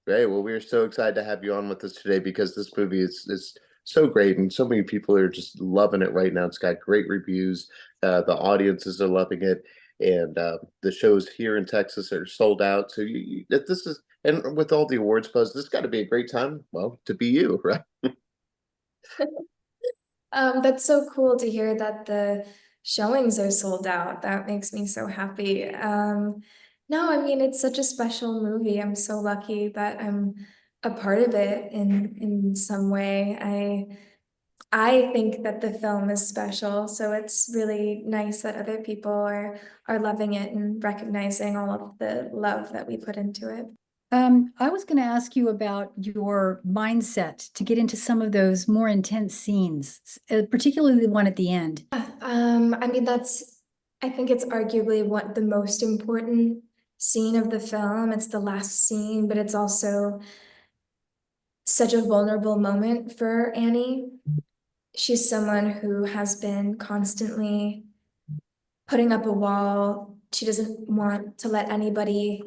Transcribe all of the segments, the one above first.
Great. Well, we are so excited to have you on with us today because this movie is so great and so many people are just loving it right now. It's got great reviews. The audiences are loving it, and the shows here in Texas are sold out. So this is, and with all the awards buzz, this got to be a great time. Well, to be you, right? That's so cool to hear that the showings are sold out. That makes me so happy. No, I mean it's such a special movie. I'm so lucky that I'm a part of it in some way. I think that the film is special, so it's really nice that other people are loving it and recognizing all of the love that we put into it. I was going to ask you about your mindset to get into some of those more intense scenes, particularly the one at the end. I mean, I think it's arguably what the most important scene of the film. It's the last scene, but it's also such a vulnerable moment for Annie. She's someone who has been constantly putting up a wall. She doesn't want to let anybody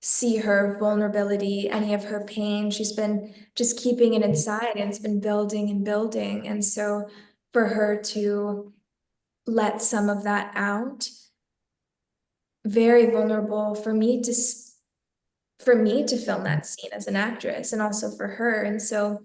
see her vulnerability, any of her pain. She's been just keeping it inside and it's been building and building. And so for her to let some of that out, very vulnerable for me to film that scene as an actress and also for her. And so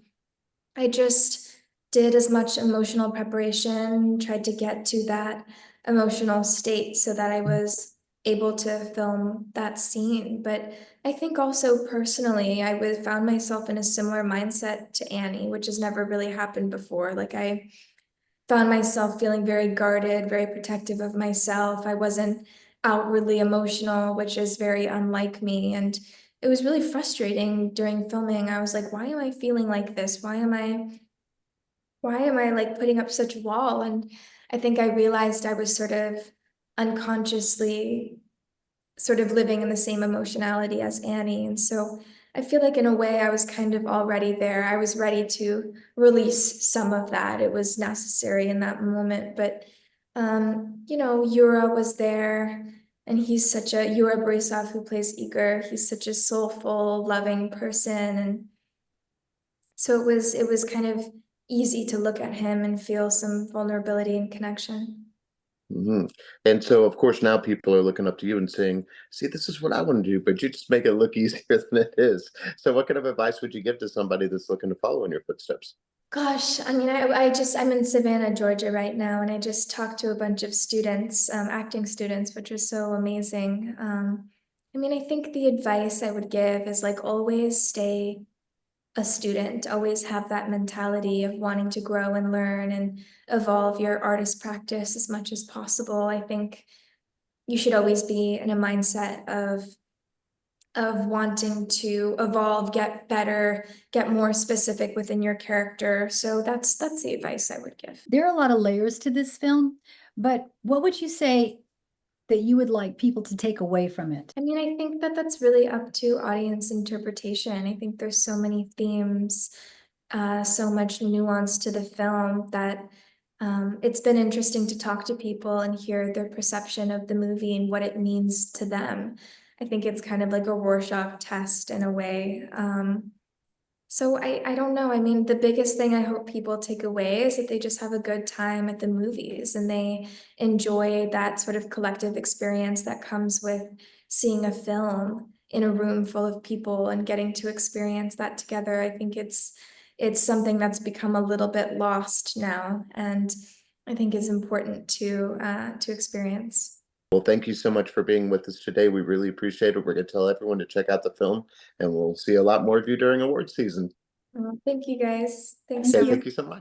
I just did as much emotional preparation, tried to get to that emotional state so that I was able to film that scene. But I think also personally, found myself in a similar mindset to Annie, which has never really happened before. Like I found myself feeling very guarded, very protective of myself. I wasn't outwardly emotional, which is very unlike me. And it was really frustrating during filming. I was like, why am I feeling like this? Why am I like putting up such a wall? And I think I realized I was sort of unconsciously sort of living in the same emotionality as Annie. And so I feel like in a way I was kind of already there. I was ready to release some of that. It was necessary in that moment. But Yura was there and he's such a Yura Borisov who plays Igor, he's such a soulful, loving person. And so it was kind of easy to look at him and feel some vulnerability and connection. Hmm. And so, of course, now people are looking up to you and saying, "See, this is what I want to do," but you just make it look easier than it is. So, what kind of advice would you give to somebody that's looking to follow in your footsteps? Gosh, I mean, I'm in Savannah, Georgia right now, and I just talked to a bunch of students, acting students, which was so amazing. I mean, I think the advice I would give is like always stay a student, always have that mentality of wanting to grow and learn and evolve your artist practice as much as possible. I think you should always be in a mindset of wanting to evolve, get better, get more specific within your character. So that's the advice I would give. There are a lot of layers to this film, but what would you say that you would like people to take away from it? I mean, I think that that's really up to audience interpretation. I think there's so many themes, so much nuance to the film that it's been interesting to talk to people and hear their perception of the movie and what it means to them. I think it's kind of like a Rorschach test in a way. So I don't know. I mean, the biggest thing I hope people take away is that they just have a good time at the movies and they enjoy that sort of collective experience that comes with seeing a film in a room full of people and getting to experience that together. I think it's something that's become a little bit lost now, and I think is important to experience. Well, thank you so much for being with us today. We really appreciate it. We're going to tell everyone to check out the film, and we'll see a lot more of you during award season. Thank you guys. Thanks Thank so Okay, much. you. thank you so much.